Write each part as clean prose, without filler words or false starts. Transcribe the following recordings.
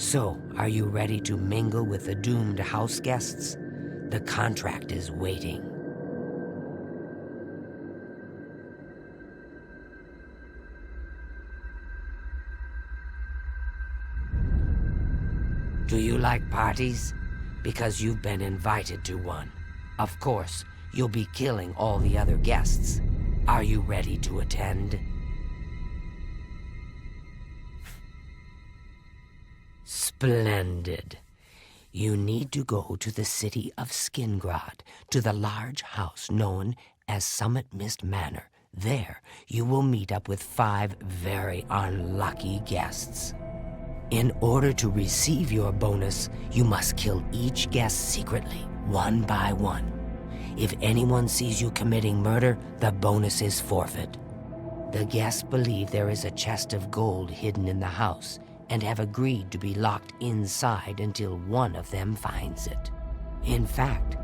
So, are you ready to mingle with the doomed house guests? The contract is waiting. Do you like parties? Because you've been invited to one. Of course, you'll be killing all the other guests. Are you ready to attend? Splendid. You need to go to the city of Skingrad, to the large house known as Summit Mist Manor. There, you will meet up with 5 very unlucky guests. In order to receive your bonus, you must kill each guest secretly, one by one. If anyone sees you committing murder, the bonus is forfeit. The guests believe there is a chest of gold hidden in the house and have agreed to be locked inside until one of them finds it. In fact,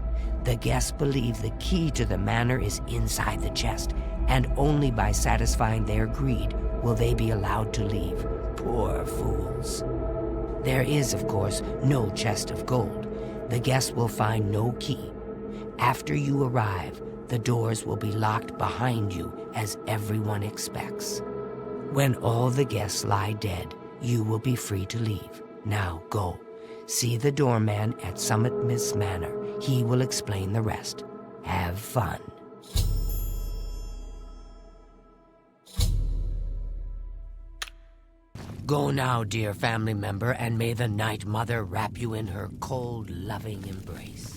the guests believe the key to the manor is inside the chest, and only by satisfying their greed will they be allowed to leave. Poor fools. There is, of course, no chest of gold. The guests will find no key. After you arrive, the doors will be locked behind you as everyone expects. When all the guests lie dead, you will be free to leave. Now go. See the doorman at Summit Mist Manor. He will explain the rest. Have fun. Go now, dear family member, and may the Night Mother wrap you in her cold, loving embrace.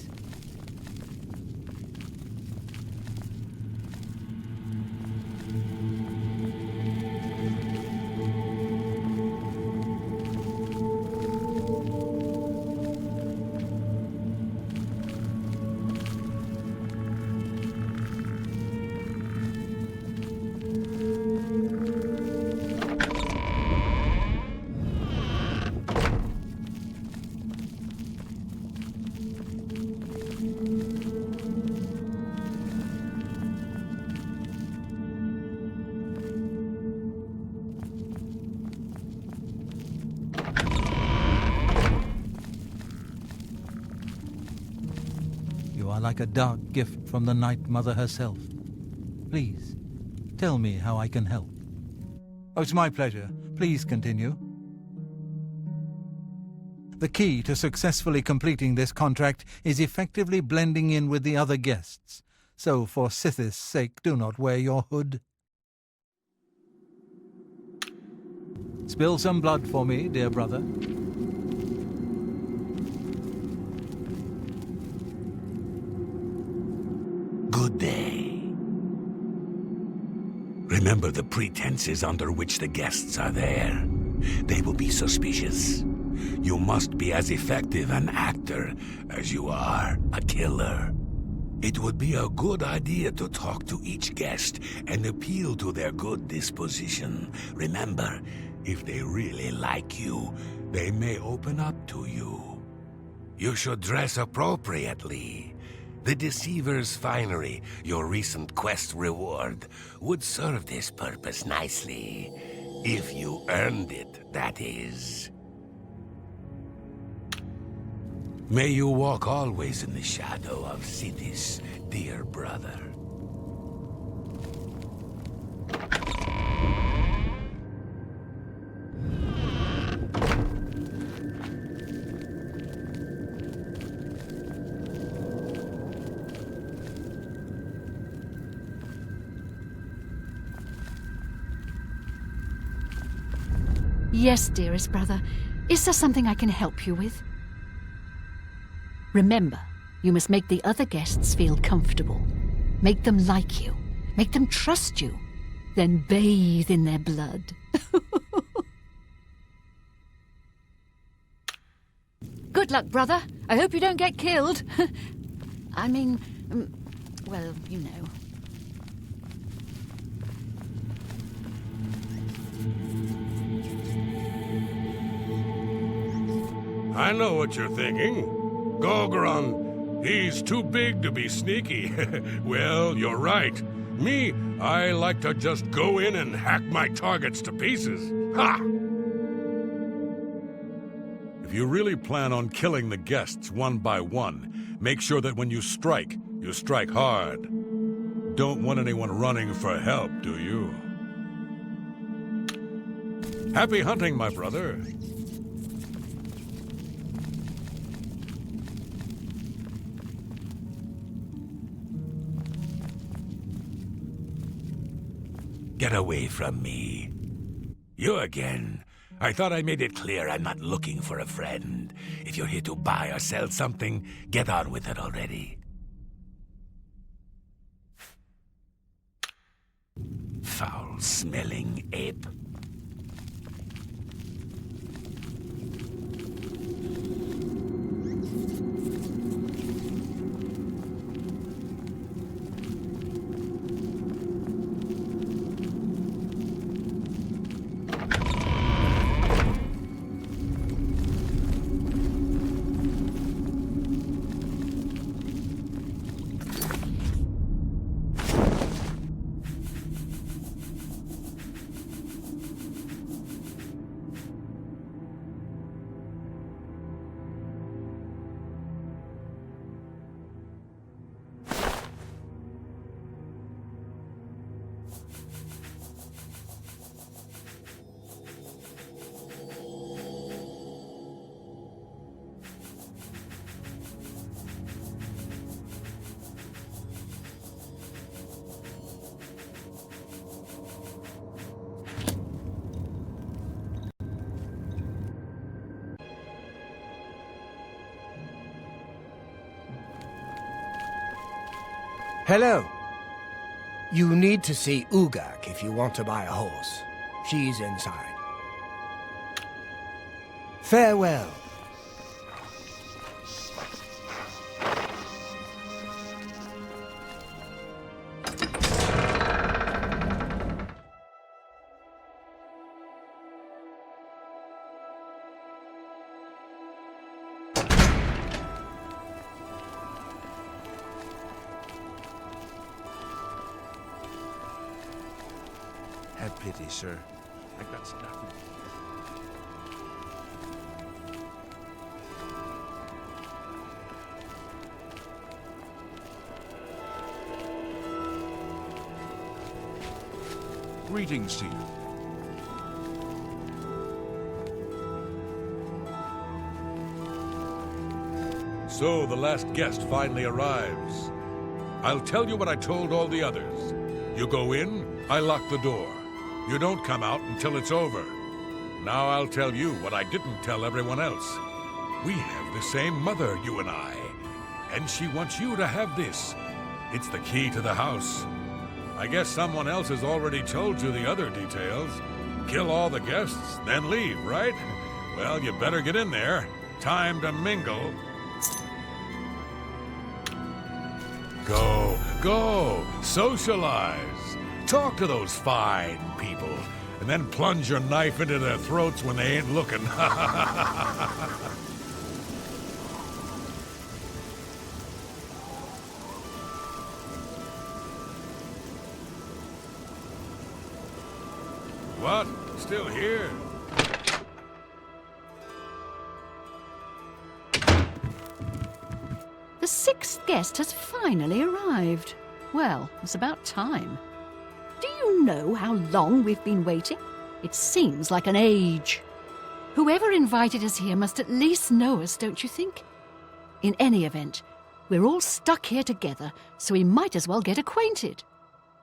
You are like a dark gift from the Night Mother herself. Please, tell me how I can help. Oh, it's my pleasure. Please continue. The key to successfully completing this contract is effectively blending in with the other guests. So for Sithis' sake, do not wear your hood. Spill some blood for me, dear brother. Good day. Remember the pretenses under which the guests are there. They will be suspicious. You must be as effective an actor as you are a killer. It would be a good idea to talk to each guest and appeal to their good disposition. Remember, if they really like you, they may open up to you. You should dress appropriately. The Deceiver's Finery, your recent quest reward, would serve this purpose nicely. If you earned it, that is. May you walk always in the shadow of Sithis, dear brother. Yes, dearest brother. Is there something I can help you with? Remember, you must make the other guests feel comfortable. Make them like you. Make them trust you. Then bathe in their blood. Good luck, brother. I hope you don't get killed. I mean, well, you know. I know what you're thinking. Gogron, he's too big to be sneaky. Well, you're right. Me, I like to just go in and hack my targets to pieces. Ha! If you really plan on killing the guests one by one, make sure that when you strike hard. Don't want anyone running for help, do you? Happy hunting, my brother. Get away from me. You again. I thought I made it clear I'm not looking for a friend. If you're here to buy or sell something, get on with it already. Foul-smelling ape. Hello. You need to see Ugak if you want to buy a horse. She's inside. Farewell. Have pity, sir. I got nothing. Greetings to you. So the last guest finally arrives. I'll tell you what I told all the others. You go in, I lock the door. You don't come out until it's over. Now I'll tell you what I didn't tell everyone else. We have the same mother, you and I. And she wants you to have this. It's the key to the house. I guess someone else has already told you the other details. Kill all the guests, then leave, right? Well, you better get in there. Time to mingle. Go, socialize. Talk to those fine people, and then plunge your knife into their throats when they ain't looking. What? Still here? The sixth guest has finally arrived. Well, it's about time. Do you know how long we've been waiting? It seems like an age. Whoever invited us here must at least know us, don't you think? In any event, we're all stuck here together, so we might as well get acquainted.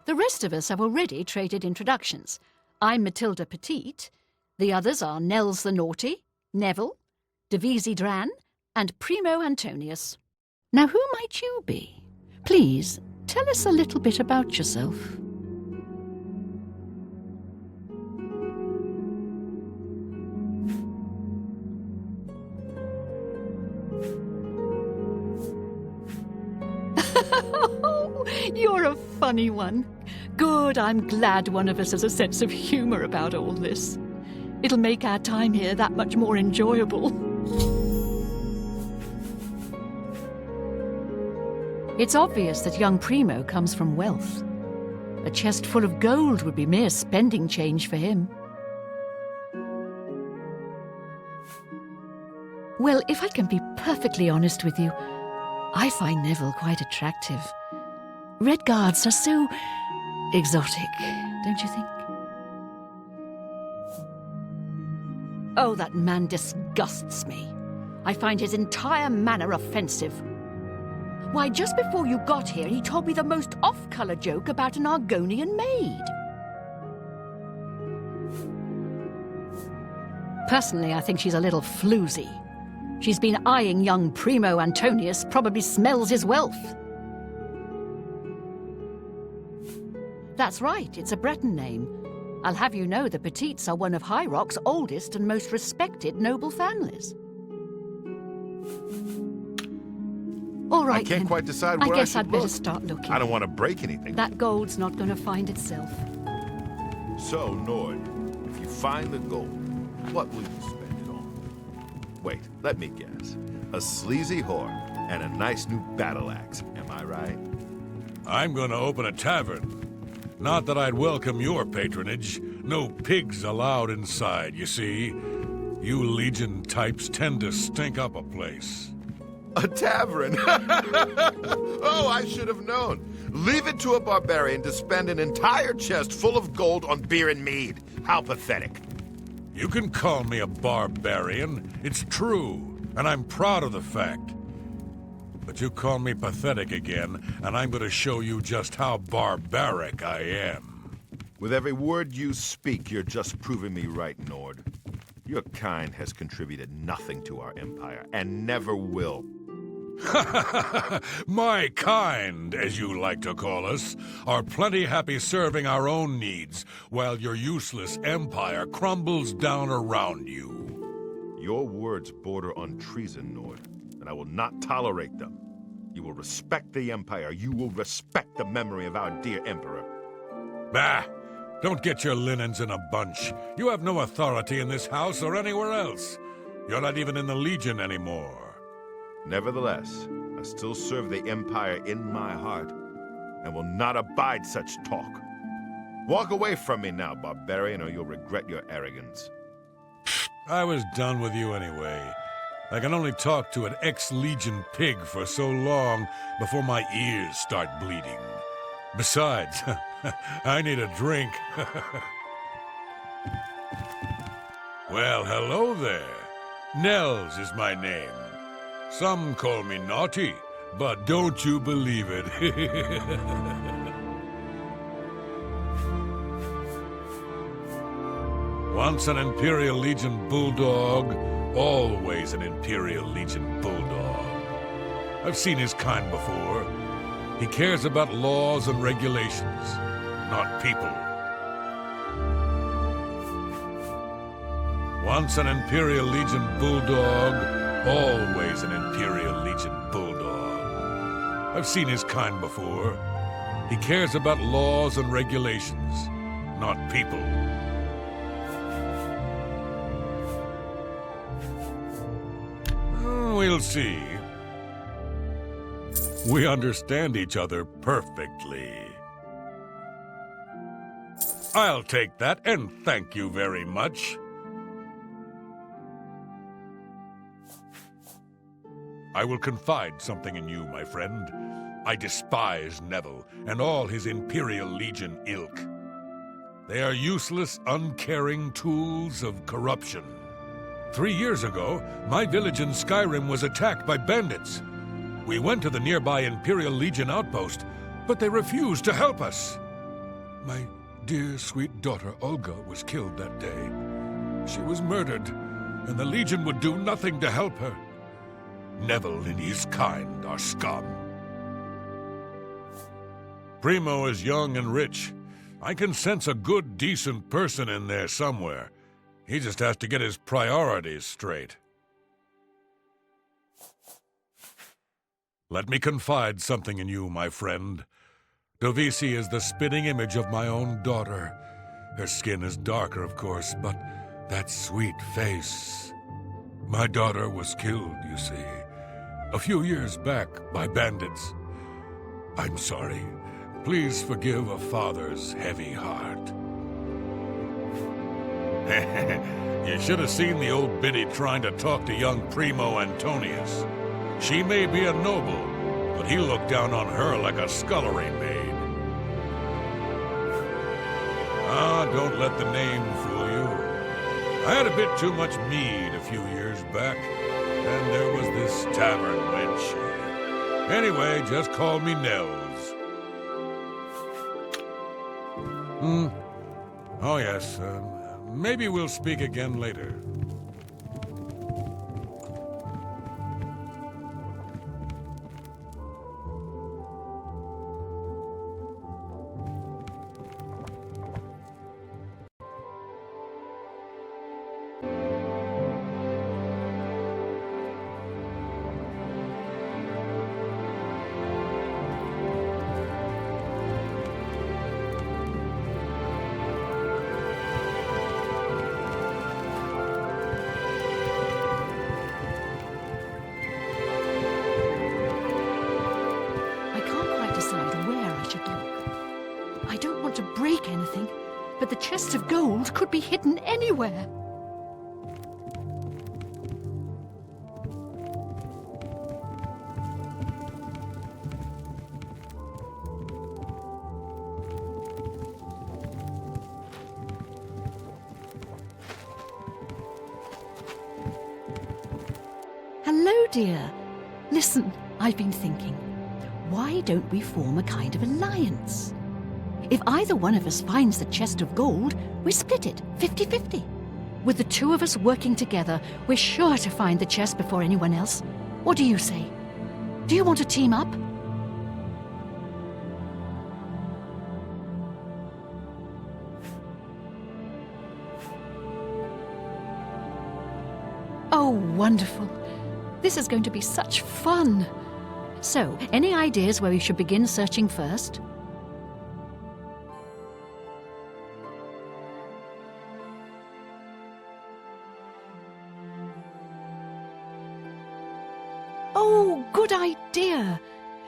The rest of us have already traded introductions. I'm Matilda Petite. The others are Nels the Naughty, Neville, Devisi Dran, and Primo Antonius. Now, who might you be? Please, tell us a little bit about yourself. You're a funny one. Good, I'm glad one of us has a sense of humor about all this. It'll make our time here that much more enjoyable. It's obvious that young Primo comes from wealth. A chest full of gold would be mere spending change for him. Well, if I can be perfectly honest with you, I find Neville quite attractive. Red Guards are so exotic, don't you think? Oh, that man disgusts me. I find his entire manner offensive. Why, just before you got here, he told me the most off-color joke about an Argonian maid. Personally, I think she's a little floozy. She's been eyeing young Primo Antonius, probably smells his wealth. That's right, it's a Breton name. I'll have you know the Petites are one of High Rock's oldest and most respected noble families. All right, I can't then. quite decide where I guess I'd better look. start looking. I don't want to break anything. That gold's not going to find itself. So, Nord, if you find the gold, what will you spend it on? Wait, let me guess. A sleazy whore and a nice new battle axe, am I right? I'm gonna open a tavern. Not that I'd welcome your patronage. No pigs allowed inside, you see. You Legion types tend to stink up a place. A tavern? Oh, I should have known. Leave it to a barbarian to spend an entire chest full of gold on beer and mead. How pathetic. You can call me a barbarian. It's true, and I'm proud of the fact. But you call me pathetic again, and I'm gonna show you just how barbaric I am. With every word you speak, you're just proving me right, Nord. Your kind has contributed nothing to our empire, and never will. My kind, as you like to call us, are plenty happy serving our own needs, while your useless empire crumbles down around you. Your words border on treason, Nord, and I will not tolerate them. You will respect the empire. You will respect the memory of our dear emperor. Bah! Don't get your linens in a bunch. You have no authority in this house or anywhere else. You're not even in the Legion anymore. Nevertheless, I still serve the empire in my heart, and will not abide such talk. Walk away from me now, barbarian, or you'll regret your arrogance. I was done with you anyway. I can only talk to an ex-Legion pig for so long before my ears start bleeding. Besides, I need a drink. Well, hello there. Nels is my name. Some call me naughty, but don't you believe it. Once an Imperial Legion bulldog, always an Imperial Legion bulldog. I've seen his kind before. He cares about laws and regulations, not people. Once an Imperial Legion bulldog, always an Imperial Legion bulldog. I've seen his kind before. He cares about laws and regulations, not people. We'll see. We understand each other perfectly. I'll take that, and thank you very much. I will confide something in you, my friend. I despise Neville and all his Imperial Legion ilk. They are useless, uncaring tools of corruption. 3 years ago, my village in Skyrim was attacked by bandits. We went to the nearby Imperial Legion outpost, but they refused to help us. My dear, sweet daughter Olga was killed that day. She was murdered, and the Legion would do nothing to help her. Neville and his kind are scum. Primo is young and rich. I can sense a good, decent person in there somewhere. He just has to get his priorities straight. Let me confide something in you, my friend. Dovisi is the spitting image of my own daughter. Her skin is darker, of course, but that sweet face. My daughter was killed, you see, a few years back by bandits. I'm sorry. Please forgive a father's heavy heart. You should have seen the old biddy trying to talk to young Primo Antonius. She may be a noble, but he looked down on her like a scullery maid. Ah, don't let the name fool you. I had a bit too much mead a few years back, and there was this tavern wench. Anyway, just call me Nels. Oh yes, maybe we'll speak again later. I don't want to break anything, but the chest of gold could be hidden anywhere. Hello, dear. Listen, I've been thinking. Why don't we form a kind of alliance? If either one of us finds the chest of gold, we split it 50-50. With the two of us working together, we're sure to find the chest before anyone else. What do you say? Do you want to team up? Oh, wonderful. This is going to be such fun. So, any ideas where we should begin searching first? Oh, good idea!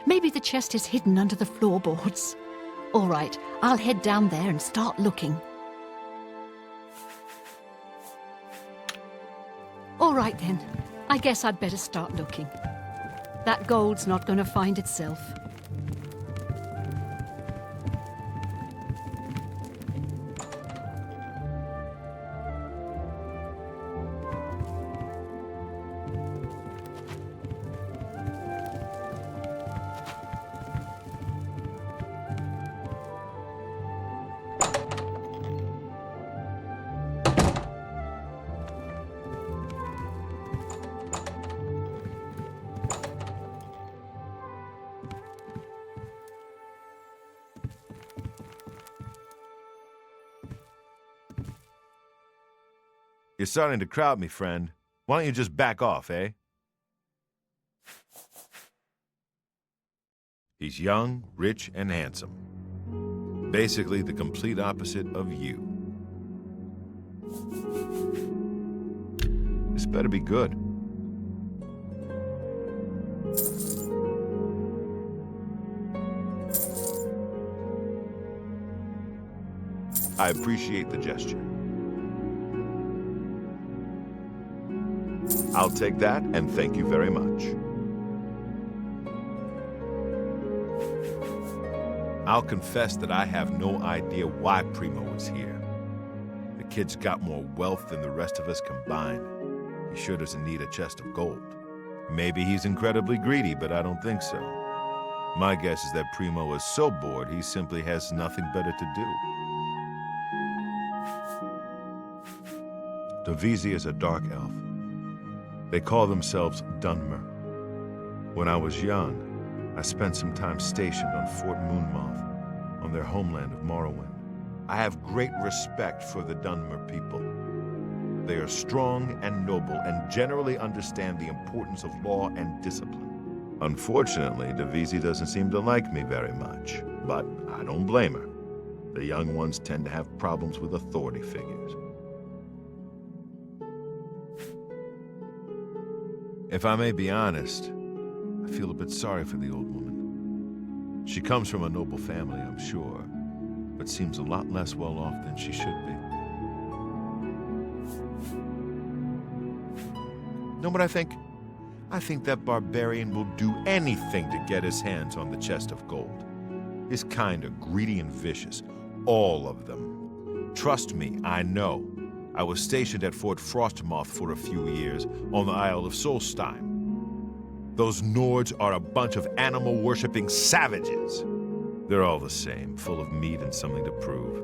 Maybe the chest is hidden under the floorboards. All right, I'll head down there and start looking. All right then, I guess I'd better start looking. That gold's not going to find itself. You're starting to crowd me, friend. Why don't you just back off, eh? He's young, rich, and handsome. Basically the complete opposite of you. This better be good. I appreciate the gesture. I'll take that, and thank you very much. I'll confess that I have no idea why Primo is here. The kid's got more wealth than the rest of us combined. He sure doesn't need a chest of gold. Maybe he's incredibly greedy, but I don't think so. My guess is that Primo is so bored he simply has nothing better to do. Davisi is a dark elf. They call themselves Dunmer. When I was young, I spent some time stationed on Fort Moonmoth, on their homeland of Morrowind. I have great respect for the Dunmer people. They are strong and noble and generally understand the importance of law and discipline. Unfortunately, Davisi doesn't seem to like me very much, but I don't blame her. The young ones tend to have problems with authority figures. If I may be honest, I feel a bit sorry for the old woman. She comes from a noble family, I'm sure, but seems a lot less well off than she should be. Know what I think? I think that barbarian will do anything to get his hands on the chest of gold. He's kinda greedy and vicious. All of them. Trust me, I know. I was stationed at Fort Frostmoth for a few years on the Isle of Solstein. Those Nords are a bunch of animal-worshipping savages. They're all the same, full of meat and something to prove.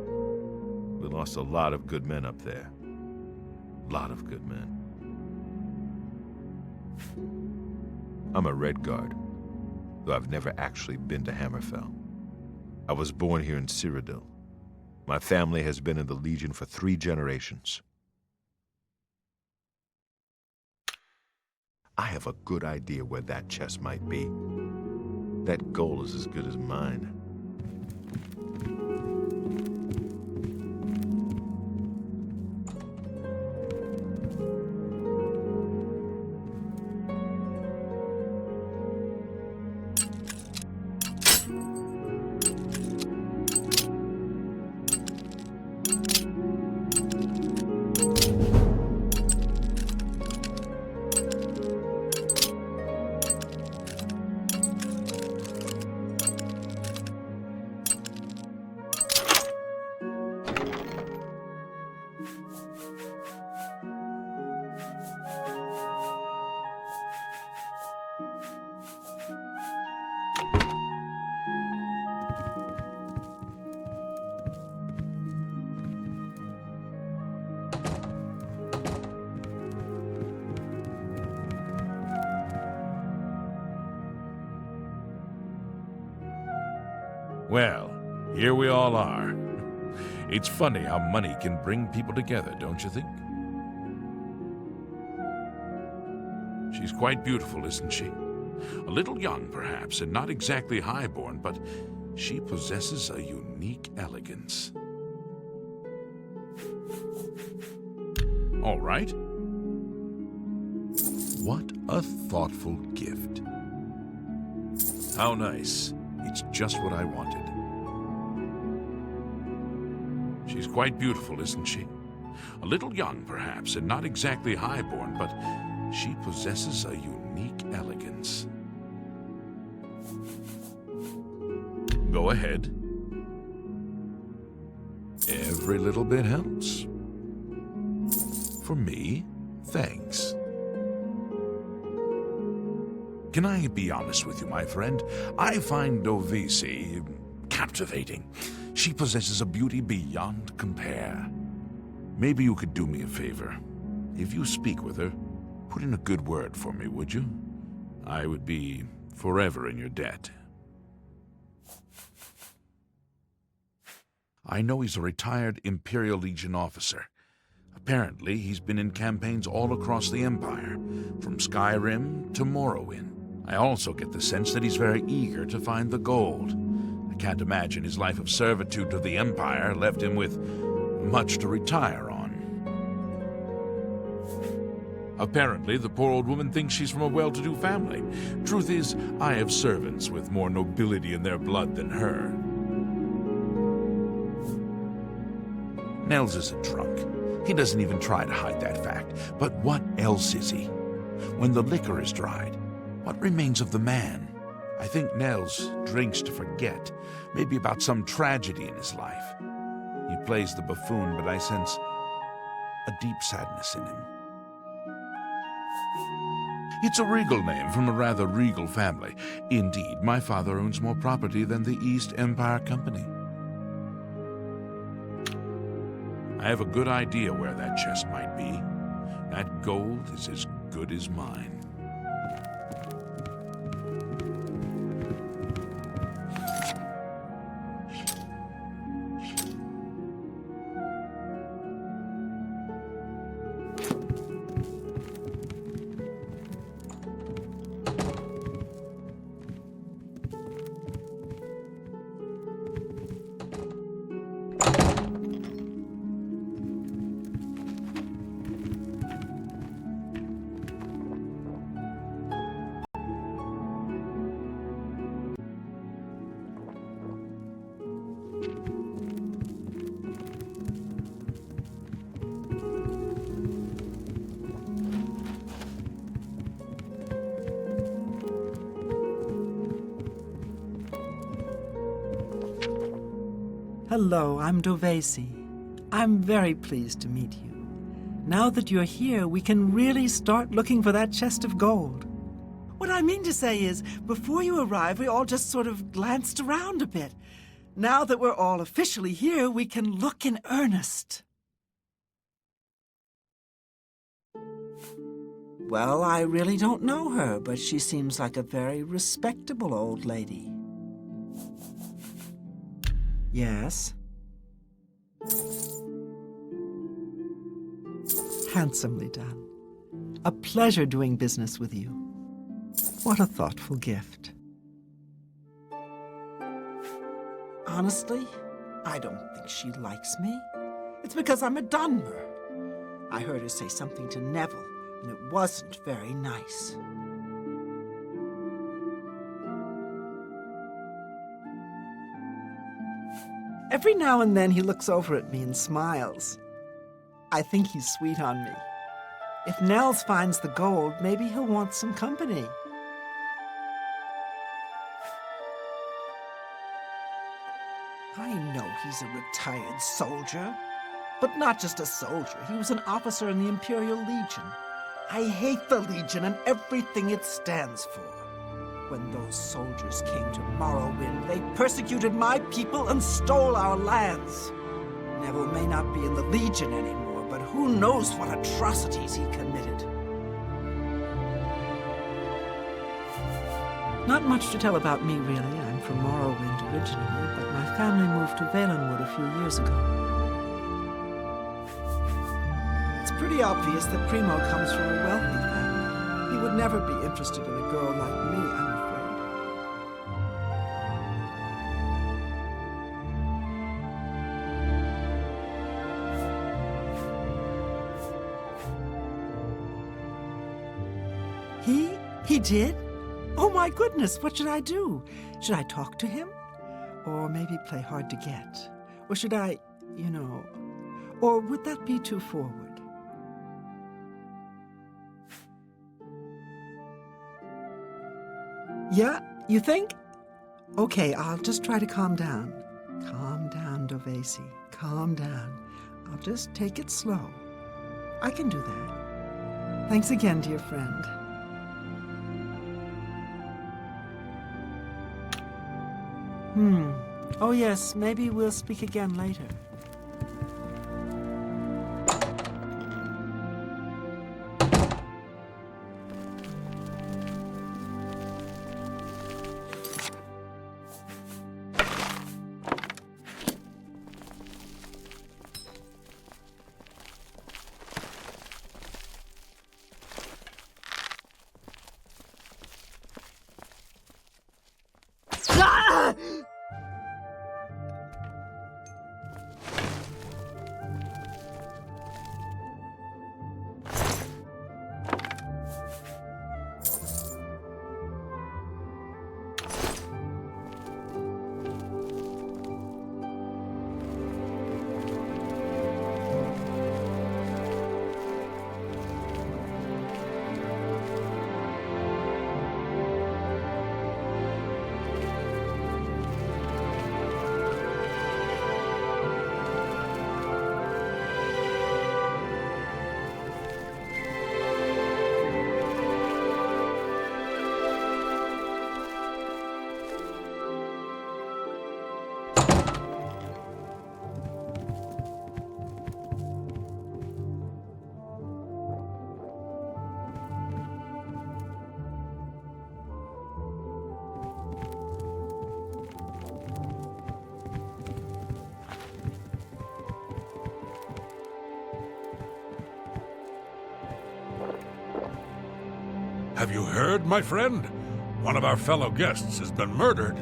We lost a lot of good men up there. A lot of good men. I'm a Red Guard, though I've never actually been to Hammerfell. I was born here in Cyrodiil. My family has been in the Legion for 3 generations. I have a good idea where that chest might be. That gold is as good as mine. Well, here we all are. It's funny how money can bring people together, don't you think? She's quite beautiful, isn't she? A little young, perhaps, and not exactly highborn, but she possesses a unique elegance. All right. What a thoughtful gift. How nice. It's just what I wanted. She's quite beautiful, isn't she? A little young, perhaps, and not exactly highborn, but she possesses a unique elegance. Go ahead. Every little bit helps. For me, thanks. Can I be honest with you, my friend? I find Dovisi captivating. She possesses a beauty beyond compare. Maybe you could do me a favor. If you speak with her, put in a good word for me, would you? I would be forever in your debt. I know he's a retired Imperial Legion officer. Apparently, he's been in campaigns all across the Empire, from Skyrim to Morrowind. I also get the sense that he's very eager to find the gold. I can't imagine his life of servitude to the Empire left him with much to retire on. Apparently, the poor old woman thinks she's from a well-to-do family. Truth is, I have servants with more nobility in their blood than her. Nels isn't drunk. He doesn't even try to hide that fact. But what else is he? When the liquor is dried, what remains of the man? I think Nels drinks to forget, maybe about some tragedy in his life. He plays the buffoon, but I sense a deep sadness in him. It's a regal name from a rather regal family. Indeed, my father owns more property than the East Empire Company. I have a good idea where that chest might be. That gold is as good as mine. Hello, I'm Dovesi. I'm very pleased to meet you. Now that you're here, we can really start looking for that chest of gold. What I mean to say is, before you arrived, we all just sort of glanced around a bit. Now that we're all officially here, we can look in earnest. Well, I really don't know her, but she seems like a very respectable old lady. Yes? Handsomely done. A pleasure doing business with you. What a thoughtful gift. Honestly, I don't think she likes me. It's because I'm a Dunmer. I heard her say something to Neville, and it wasn't very nice. Every now and then he looks over at me and smiles. I think he's sweet on me. If Nels finds the gold, maybe he'll want some company. I know he's a retired soldier, but not just a soldier. He was an officer in the Imperial Legion. I hate the Legion and everything it stands for. When those soldiers came to Morrowind, they persecuted my people and stole our lands. Neville may not be in the Legion anymore, but who knows what atrocities he committed. Not much to tell about me, really. I'm from Morrowind originally, but my family moved to Valenwood a few years ago. It's pretty obvious that Primo comes from a wealthy family. He would never be interested in a girl like me, I'm afraid. He did? Oh my goodness, what should I do? Should I talk to him? Or maybe play hard to get? Or should I, or would that be too forward? Yeah, you think? Okay, I'll just try to calm down. Calm down, Dovesi. Calm down. I'll just take it slow. I can do that. Thanks again, dear friend. Oh yes, maybe we'll speak again later. Have you heard, my friend? One of our fellow guests has been murdered.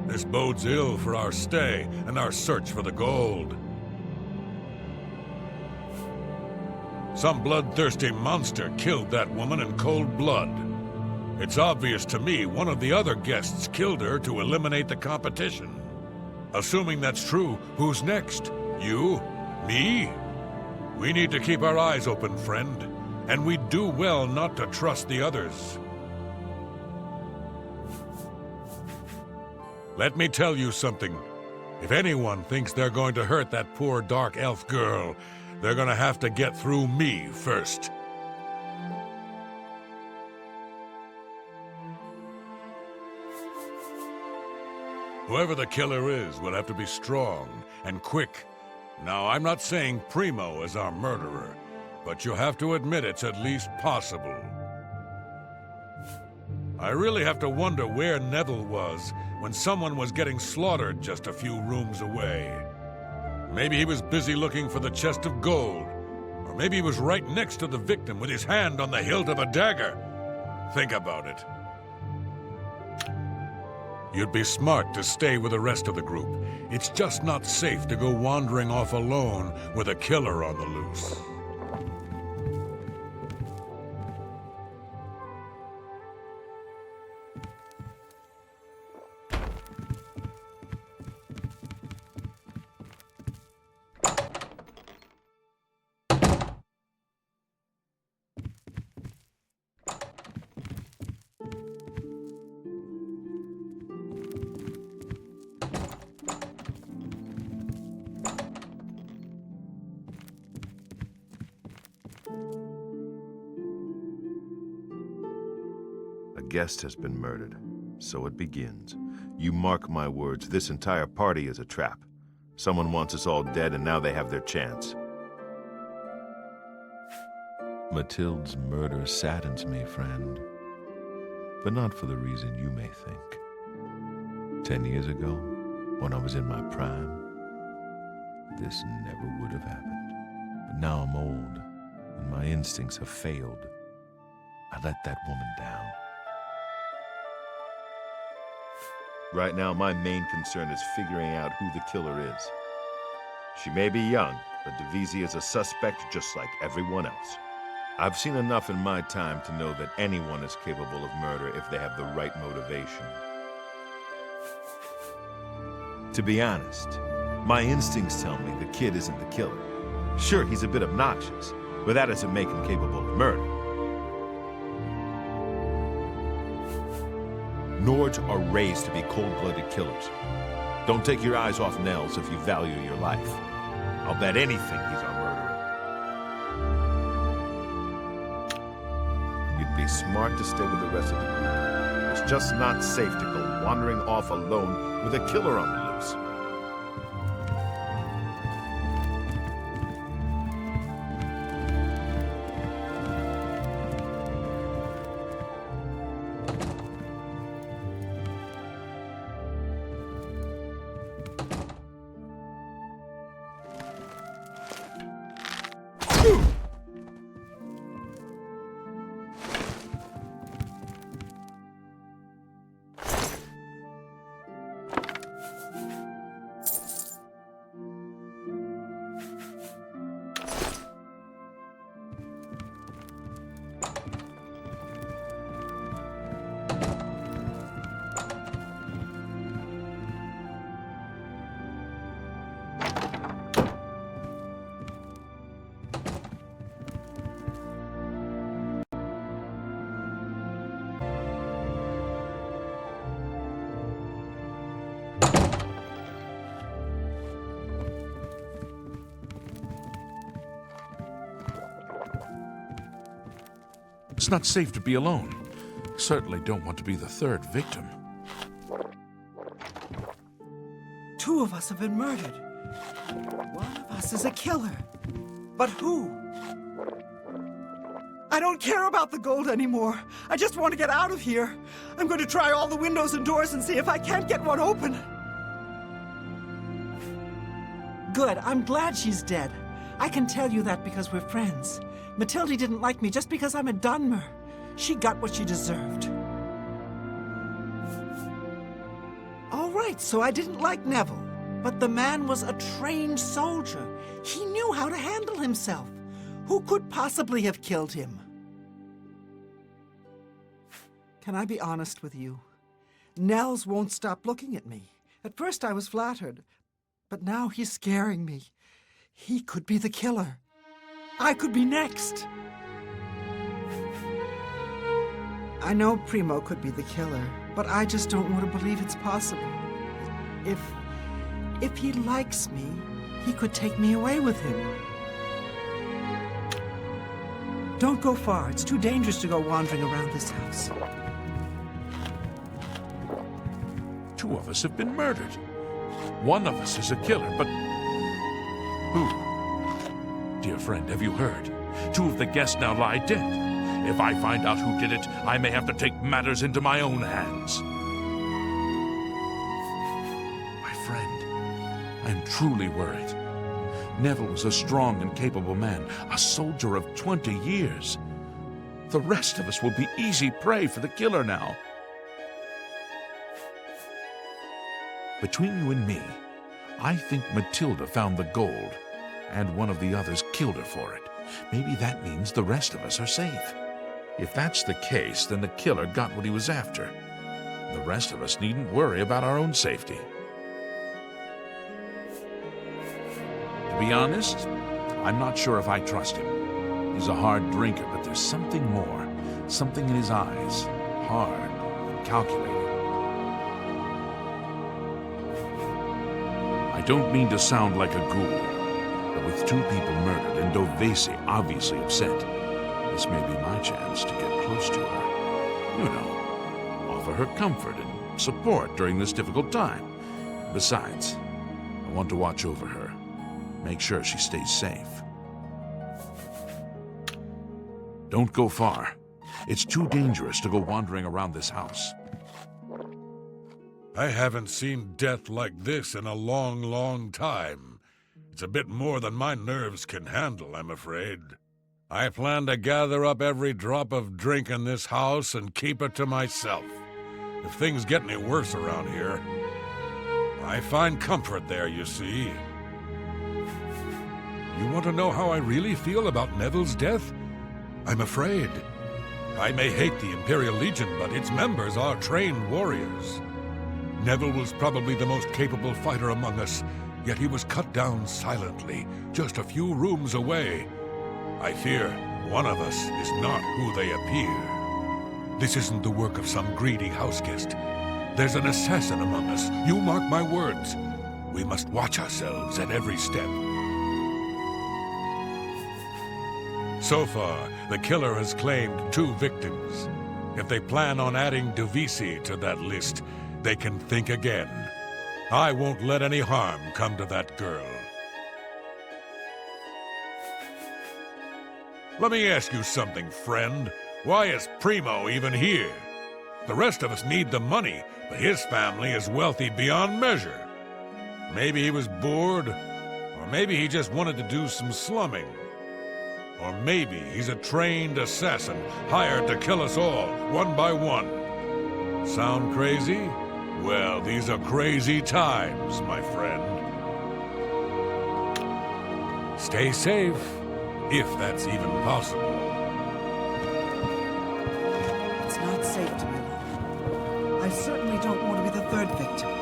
This bodes ill for our stay and our search for the gold. Some bloodthirsty monster killed that woman in cold blood. It's obvious to me one of the other guests killed her to eliminate the competition. Assuming that's true, who's next? You? Me? We need to keep our eyes open, friend. And we'd do well not to trust the others. Let me tell you something. If anyone thinks they're going to hurt that poor dark elf girl, they're gonna have to get through me first. Whoever the killer is will have to be strong and quick. Now, I'm not saying Primo is our murderer, but you have to admit it's at least possible. I really have to wonder where Neville was when someone was getting slaughtered just a few rooms away. Maybe he was busy looking for the chest of gold, or maybe he was right next to the victim with his hand on the hilt of a dagger. Think about it. You'd be smart to stay with the rest of the group. It's just not safe to go wandering off alone with a killer on the loose. A guest has been murdered, so it begins. You mark my words, this entire party is a trap. Someone wants us all dead, and now they have their chance. Mathilde's murder saddens me, friend. But not for the reason you may think. 10 years ago, when I was in my prime, this never would have happened. But now I'm old, and my instincts have failed. I let that woman down. Right now, my main concern is figuring out who the killer is. She may be young, but Divisi is a suspect just like everyone else. I've seen enough in my time to know that anyone is capable of murder if they have the right motivation. To be honest, my instincts tell me the kid isn't the killer. Sure, he's a bit obnoxious, but that doesn't make him capable of murder. Nords are raised to be cold-blooded killers. Don't take your eyes off Nels if you value your life. I'll bet anything he's our murderer. You'd be smart to stay with the rest of the group. It's just not safe to go wandering off alone with a killer on the loose. It's not safe to be alone. Certainly don't want to be the third victim. 2 of us have been murdered. 1 of us is a killer. But who? I don't care about the gold anymore. I just want to get out of here. I'm going to try all the windows and doors and see if I can't get one open. Good, I'm glad she's dead. I can tell you that because we're friends. Mathilde didn't like me just because I'm a Dunmer. She got what she deserved. All right, so I didn't like Neville. But the man was a trained soldier. He knew how to handle himself. Who could possibly have killed him? Can I be honest with you? Nels won't stop looking at me. At first I was flattered, but now he's scaring me. He could be the killer. I could be next. I know Primo could be the killer, but I just don't want to believe it's possible. If he likes me, he could take me away with him. Don't go far. It's too dangerous to go wandering around this house. 2 of us have been murdered. 1 of us is a killer, but... who? Dear friend, have you heard? 2 of the guests now lie dead. If I find out who did it, I may have to take matters into my own hands. My friend, I am truly worried. Neville was a strong and capable man, a soldier of 20 years. The rest of us will be easy prey for the killer now. Between you and me, I think Matilda found the gold, and one of the others killed her for it. Maybe that means the rest of us are safe. If that's the case, then the killer got what he was after. The rest of us needn't worry about our own safety. To be honest, I'm not sure if I trust him. He's a hard drinker, but there's something more. Something in his eyes. Hard and calculating. I don't mean to sound like a ghoul, but with 2 people murdered and Dovesi obviously upset, this may be my chance to get close to her. You know, offer her comfort and support during this difficult time. Besides, I want to watch over her, make sure she stays safe. Don't go far. It's too dangerous to go wandering around this house. I haven't seen death like this in a long, long time. It's a bit more than my nerves can handle, I'm afraid. I plan to gather up every drop of drink in this house and keep it to myself. If things get any worse around here, I find comfort there, you see. You want to know how I really feel about Neville's death? I'm afraid. I may hate the Imperial Legion, but its members are trained warriors. Neville was probably the most capable fighter among us, yet he was cut down silently, just a few rooms away. I fear one of us is not who they appear. This isn't the work of some greedy house guest. There's an assassin among us. You mark my words. We must watch ourselves at every step. So far, the killer has claimed 2 victims. If they plan on adding Dovesi to that list, they can think again. I won't let any harm come to that girl. Let me ask you something, friend. Why is Primo even here? The rest of us need the money, but his family is wealthy beyond measure. Maybe he was bored, or maybe he just wanted to do some slumming. Or maybe he's a trained assassin hired to kill us all, one by one. Sound crazy? Well, these are crazy times, my friend. Stay safe, if that's even possible. It's not safe to be alone. I certainly don't want to be the 3rd victim.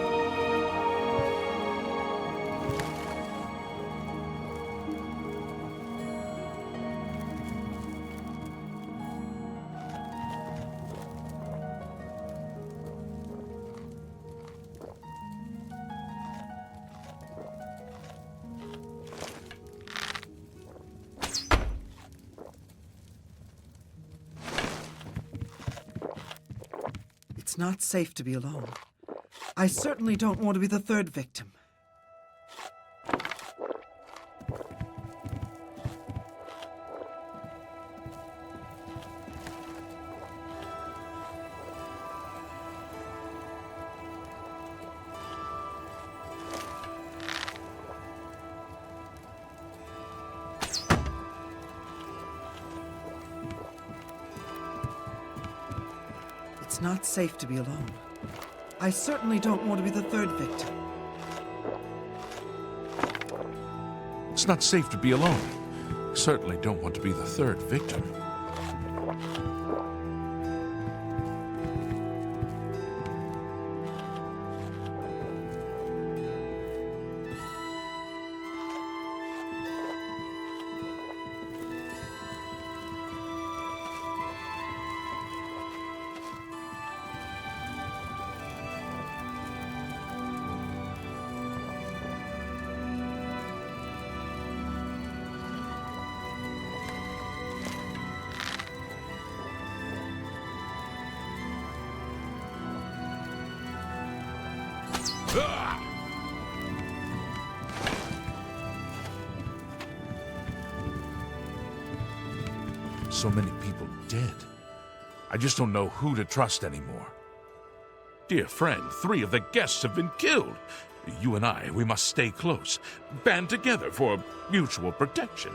It's not safe to be alone. I certainly don't want to be the 3rd victim. It's not safe to be alone. I certainly don't want to be the 3rd victim. It's not safe to be alone. Certainly don't want to be the 3rd victim. So many people dead. I just don't know who to trust anymore. Dear friend, 3 of the guests have been killed. You and I, we must stay close, band together for mutual protection.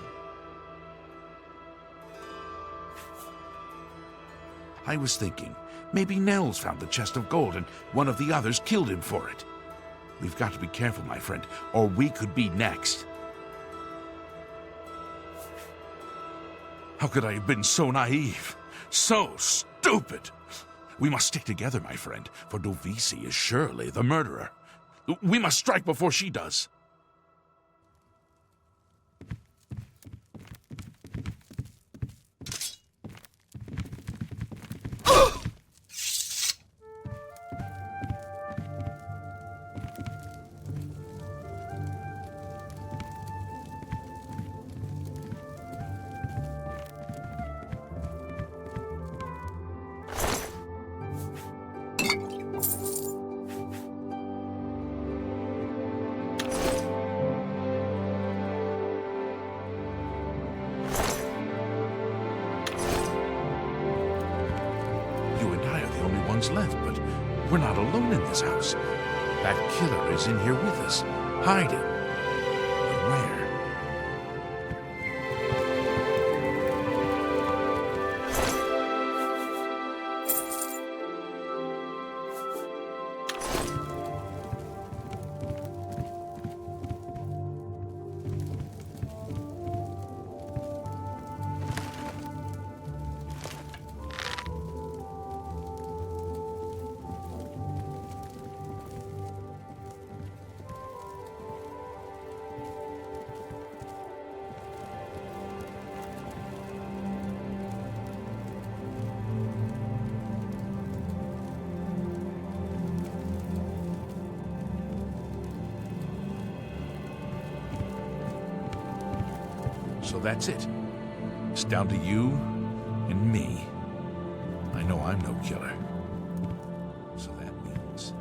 I was thinking, maybe Nels found the chest of gold and one of the others killed him for it. We've got to be careful, my friend, or we could be next. How could I have been so naive? So stupid! We must stick together, my friend, for Dovisi is surely the murderer. We must strike before she does. Left, but we're not alone in this house. That killer is in here with us, hiding. But where? So that's it. It's down to you and me. I know I'm no killer. So that means...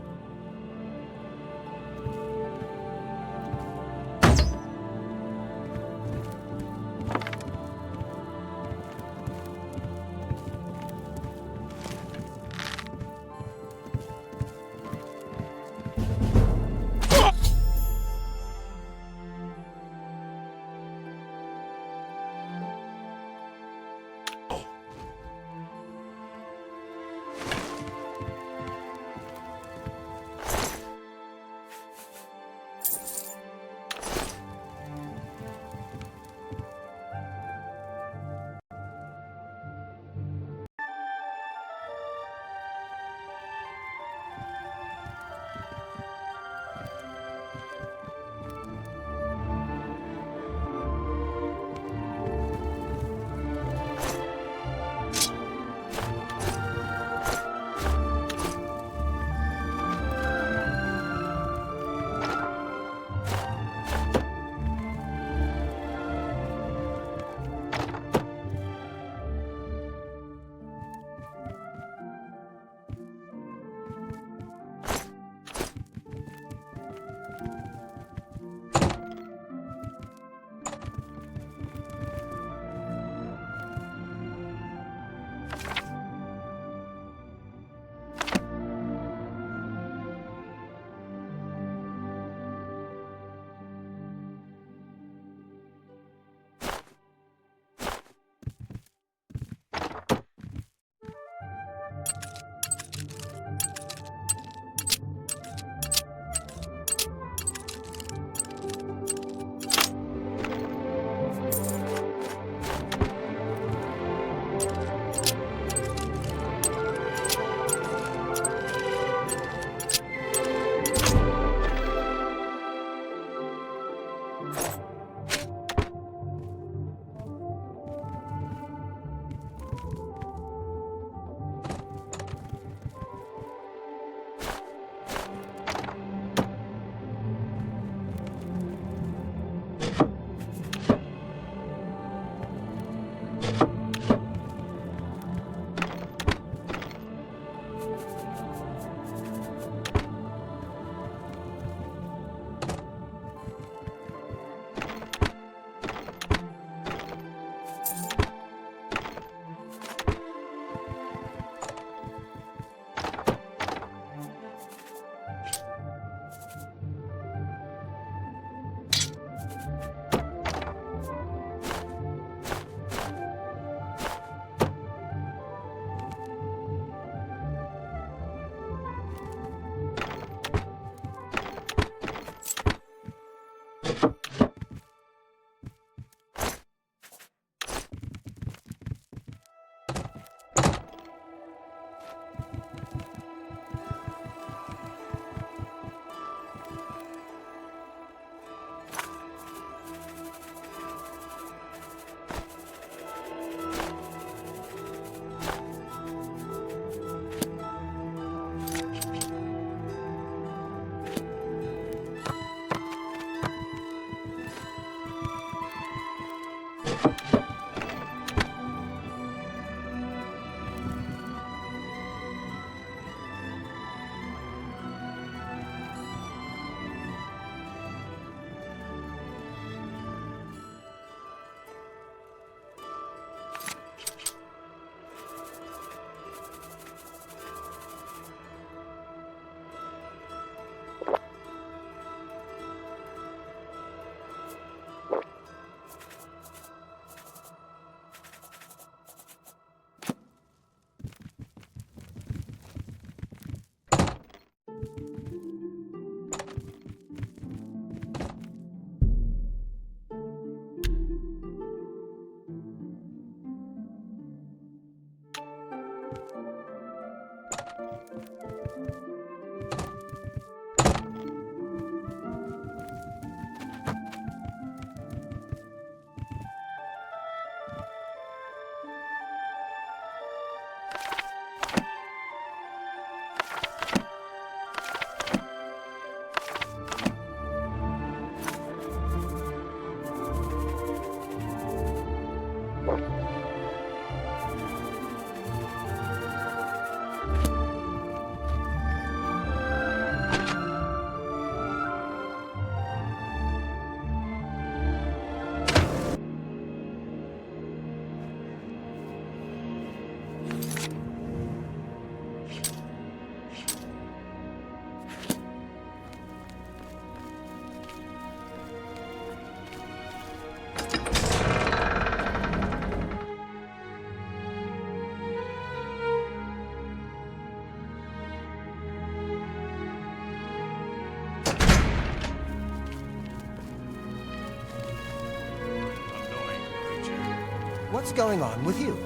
What's going on with you?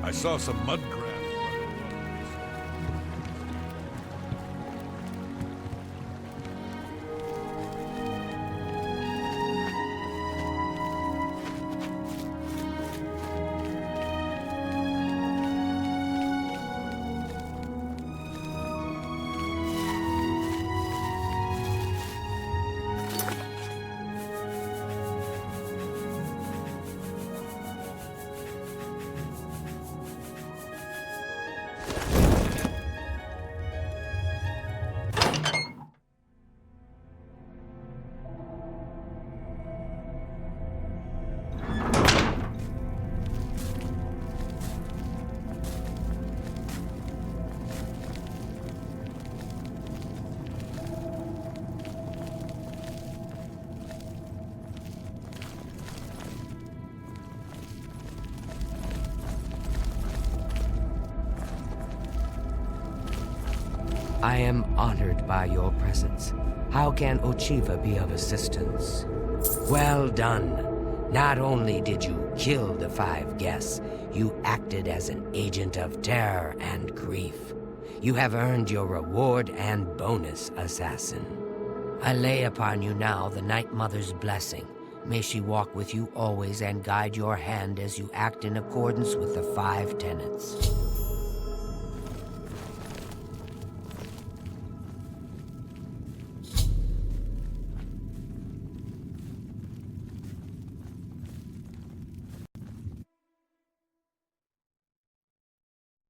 I saw some mud crabs. I am honored by your presence. How can Ochiva be of assistance? Well done. Not only did you kill the 5 guests, you acted as an agent of terror and grief. You have earned your reward and bonus, assassin. I lay upon you now the Night Mother's blessing. May she walk with you always and guide your hand as you act in accordance with the 5 tenets.